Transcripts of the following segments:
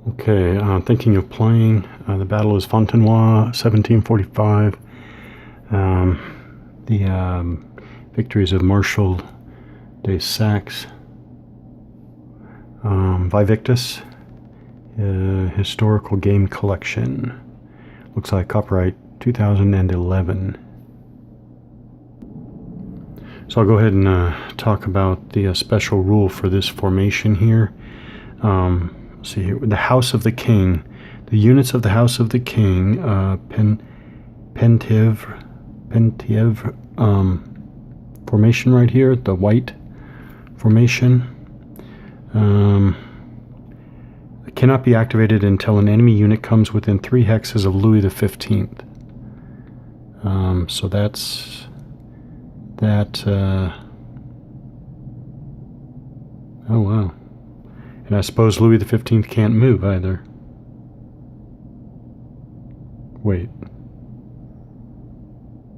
Okay, thinking of playing. The battle is Fontenoy, 1745. The victories of Marechal de Saxe. Victus, historical game collection. Looks like copyright 2011. So I'll go ahead and talk about the special rule for this formation here. Let's see here, the House of the King. The units of the House of the King, Pentiev formation right here, the white formation. Cannot be activated until an enemy unit comes within 3 hexes of Louis XV. So that's that. Oh wow! And I suppose Louis XV can't move either. Wait.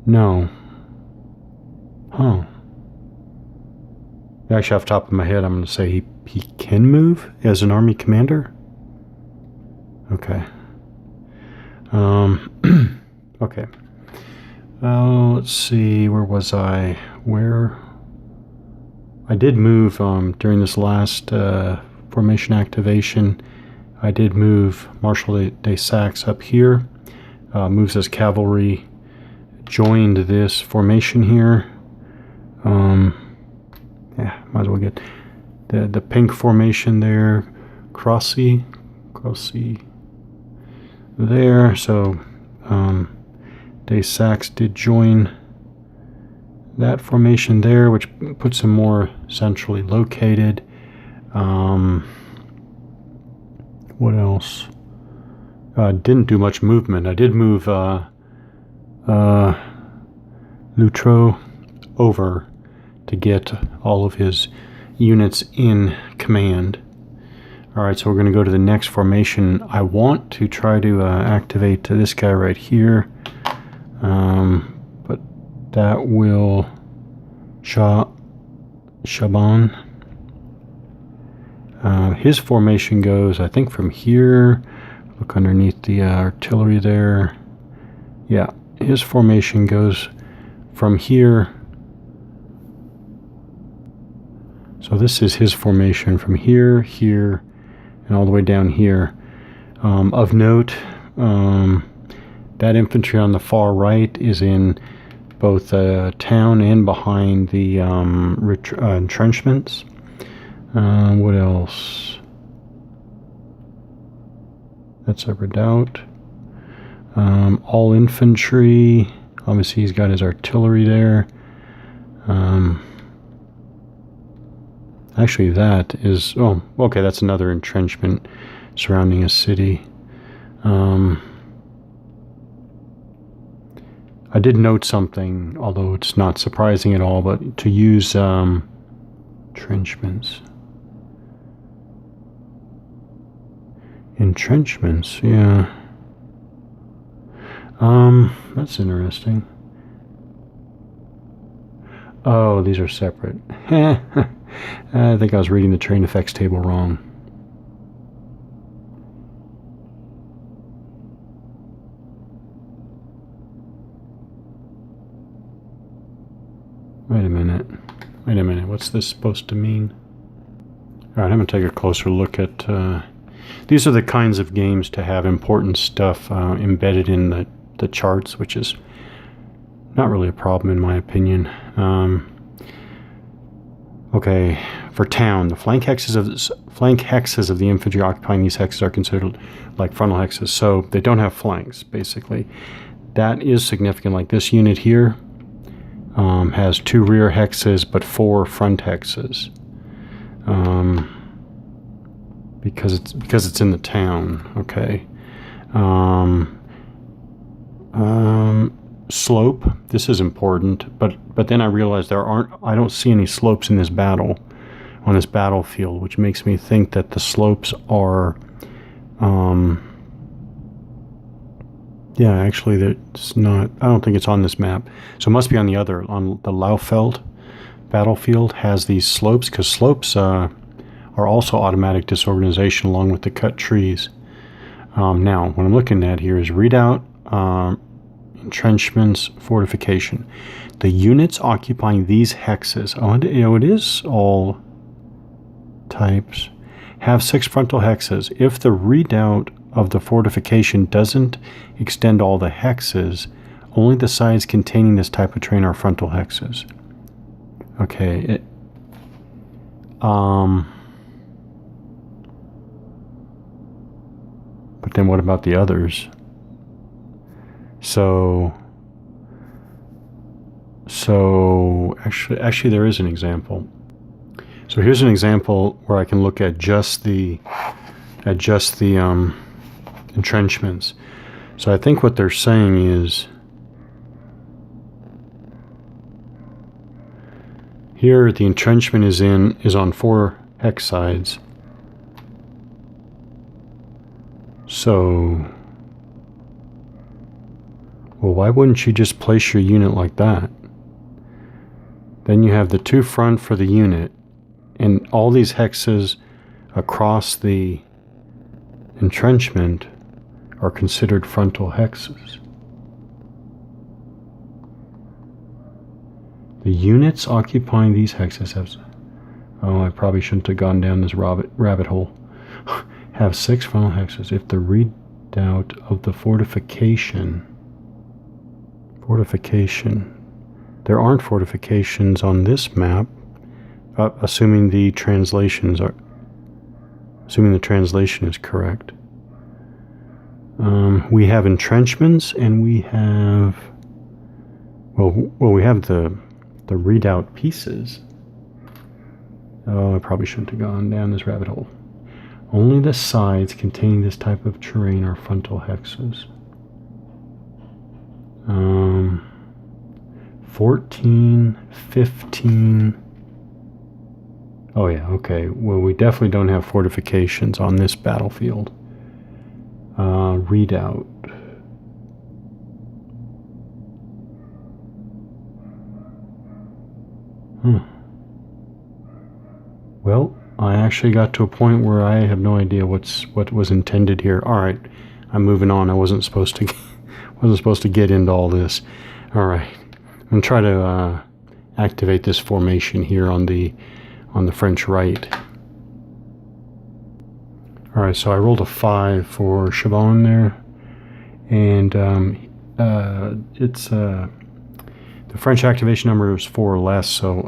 No. Huh. Actually, off the top of my head, I'm going to say he can move as an army commander. Okay. Okay. Let's see. Where was I? Where? I did move during this last formation activation. I did move Marechal de Saxe up here. Moves as cavalry. Joined this formation here. Yeah, might as well get the pink formation there. Crossy there. So de Saxe did join that formation there, which puts him more centrally located. What else? Didn't do much movement. I did move Lutro over to get all of his units in command. Alright, so we're going to go to the next formation. I want to try to activate this guy right here. But that will... Shaban. His formation goes, I think, from here. Look underneath the artillery there. Yeah, his formation goes from here. So this is his formation from here, here, and all the way down here. Of note, that infantry on the far right is in both town and behind the entrenchments. What else? That's a redoubt. All infantry. Obviously, he's got his artillery there. Actually, that is... Oh, okay, that's another entrenchment surrounding a city. I did note something, although it's not surprising at all, but to use entrenchments. Entrenchments, yeah. That's interesting. Oh, these are separate. I think I was reading the terrain effects table wrong. Wait a minute. What's this supposed to mean? Alright, I'm going to take a closer look at... these are the kinds of games to have important stuff embedded in the charts, which is not really a problem in my opinion. Okay, for town, the flank hexes of the infantry occupying these hexes are considered like frontal hexes, so they don't have flanks, basically. That is significant. Like this unit here has 2 rear hexes but 4 front hexes, because it's in the town. Okay. Slope, this is important, but then I realized I don't see any slopes in this battle, on this battlefield, which makes me think that the slopes are yeah, actually it's not, I don't think it's on this map, so it must be on the other, on the Laufeld battlefield has these slopes, because slopes on are also automatic disorganization along with the cut trees. Now, what I'm looking at here is redoubt, entrenchments, fortification. The units occupying these hexes, it is all types, have 6 frontal hexes. If the redoubt of the fortification doesn't extend all the hexes, only the sides containing this type of terrain are frontal hexes. Okay. But then what about the others? So actually there is an example. So here's an example where I can look at just the entrenchments. So I think what they're saying is here the entrenchment is on 4 hex sides. So, well, why wouldn't you just place your unit like that? Then you have the 2 front for the unit, and all these hexes across the entrenchment are considered frontal hexes. The units occupying these hexes have... Oh, I probably shouldn't have gone down this rabbit hole. Have 6 frontal hexes. If the redoubt of the fortification, there aren't fortifications on this map, assuming the translation is correct. We have entrenchments, and we have we have the redoubt pieces. Oh, I probably shouldn't have gone down this rabbit hole. Only the sides containing this type of terrain are frontal hexes. 14, 15. Oh yeah, okay. Well, we definitely don't have fortifications on this battlefield. Redoubt. Well, I actually got to a point where I have no idea what was intended here. All right, I'm moving on. I wasn't supposed to get into all this. All right, I'm gonna try to activate this formation here on the French right. All right, so I rolled a 5 for Chabon there, and it's the French activation number is 4 or less. So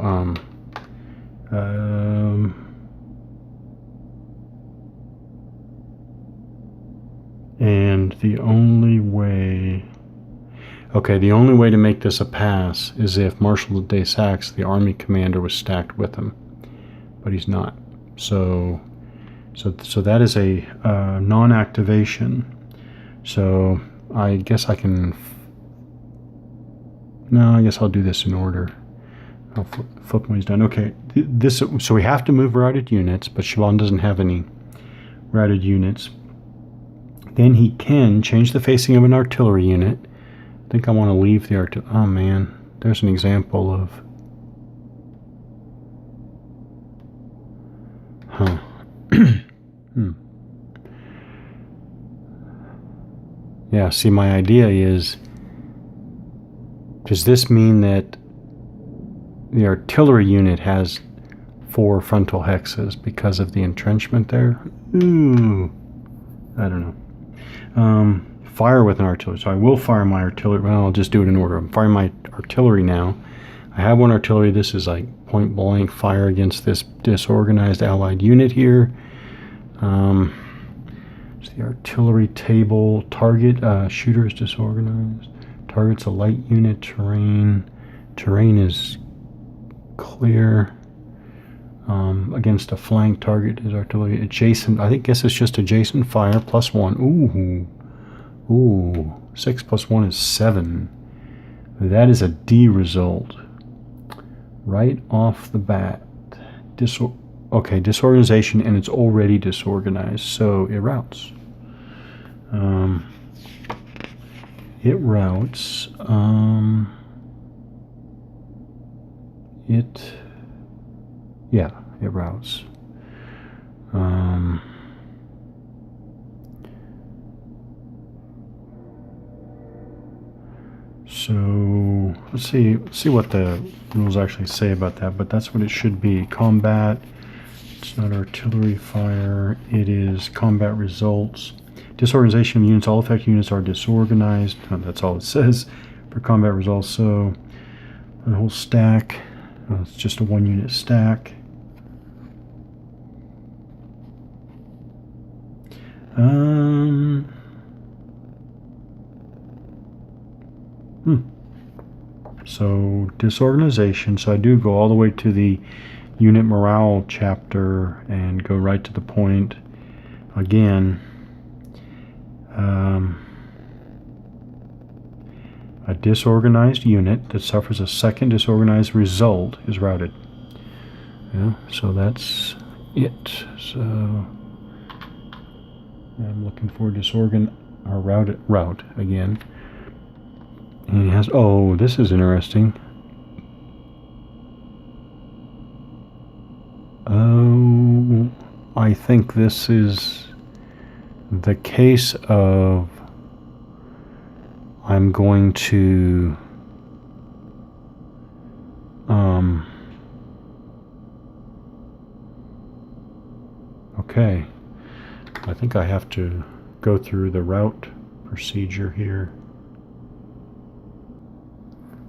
and the only way to make this a pass is if Marshal de Saxe, the army commander, was stacked with him, but he's not. So that is a non-activation. So I guess I can. No, I guess I'll do this in order. I'll flip when he's done. Okay, so we have to move routed units, but Chabon doesn't have any routed units. Then he can change the facing of an artillery unit. I think I want to leave the artillery. Oh man, there's an example of. Yeah, see, my idea is, does this mean that the artillery unit has 4 frontal hexes because of the entrenchment there? Ooh, I don't know. Fire with an artillery. So I will fire my artillery. Well, I'll just do it in order. I'm firing my artillery now. I have 1 artillery. This is like point blank fire against this disorganized allied unit here. It's the artillery table. Target, shooter is disorganized. Target's a light unit. Terrain is clear. Against a flank target is artillery. Adjacent, I guess it's just adjacent fire, +1. Ooh, 6 + 1 is 7. That is a D result. Right off the bat. Disorganization, and it's already disorganized, so it routes. It routes. It routes. So let's see what the rules actually say about that, but that's what it should be. Combat, it's not artillery fire, it is combat results. Disorganization of units, all affected units are disorganized. That's all it says for combat results. So the whole stack, it's just a 1 unit stack. So disorganization. So I do go all the way to the unit morale chapter and go right to the point again. A disorganized unit that suffers a second disorganized result is routed. Yeah, so that's it. So I'm looking for route again. And he has, oh, this is interesting. Oh, I think this is the case of I'm going to okay. I think I have to go through the route procedure here.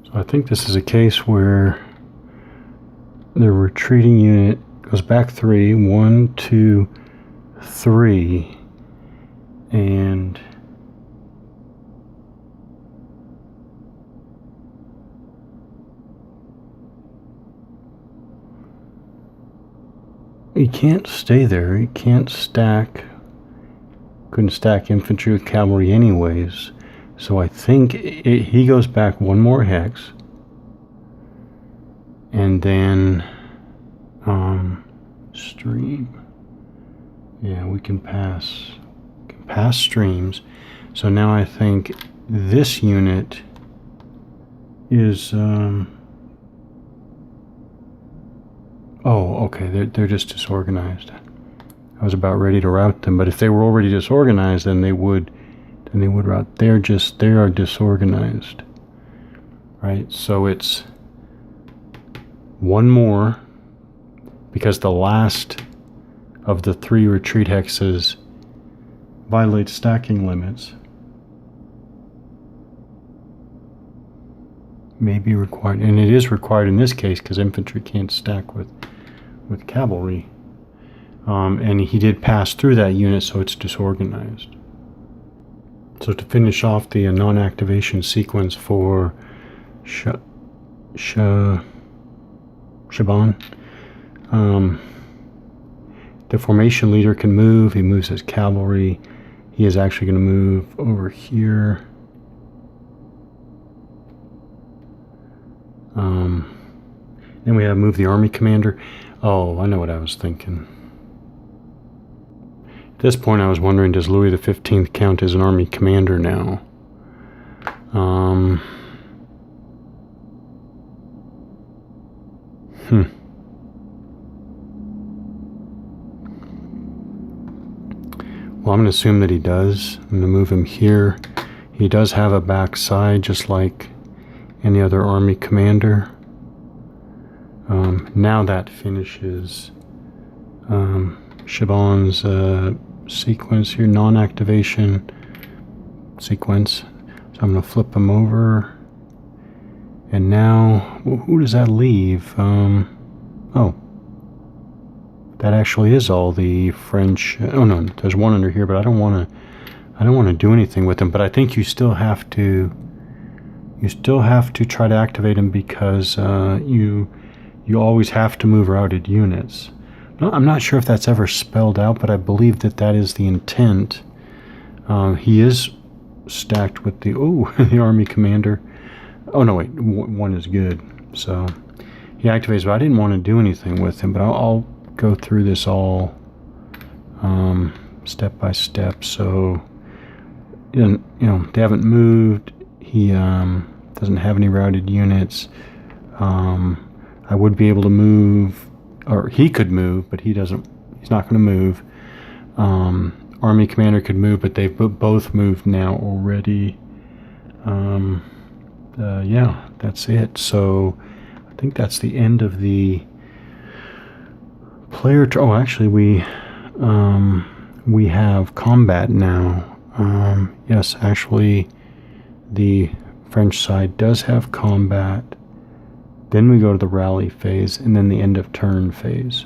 So I think this is a case where the retreating unit goes back 3, 1, 2, 3, and he can't stay there. He can't stack. Couldn't stack infantry with cavalry anyways. So I think he goes back 1 more hex. And then stream. Yeah, we can pass streams. So now I think this unit is oh, okay, they're just disorganized. I was about ready to route them, but if they were already disorganized, then they would route. They are disorganized. Right? So it's 1 more, because the last of the 3 retreat hexes violates stacking limits. May be required, and it is required in this case because infantry can't stack with cavalry. And he did pass through that unit, so it's disorganized. So to finish off the non-activation sequence for Shaban, the formation leader can move. He moves his cavalry. He is actually going to move over here. Then we have move the army commander. Oh, I know what I was thinking. At this point, I was wondering, does Louis XV count as an army commander now? Well, I'm going to assume that he does. I'm going to move him here. He does have a backside, just like any other army commander. Now that finishes Shaban's sequence here, non-activation sequence. So I'm going to flip him over. And now, who does that leave? Oh, that actually is all the French. Oh no, there's one under here, but I don't want to do anything with him. But I think you still have to try to activate him, because you always have to move routed units. No, I'm not sure if that's ever spelled out, but I believe that is the intent. He is stacked with the the army commander. Oh no, wait, 1 is good. So he activates, but I didn't want to do anything with him. But I'll go through this all step by step. So they haven't moved. He doesn't have any routed units. I would be able to move, or he could move, but he doesn't He's not going to move. Army commander could move, but they've both moved now already. Yeah, that's it. So I think that's the end of the player. Oh, actually, we have combat now. Yes, actually, the French side does have combat. Then we go to the rally phase, and then the end of turn phase.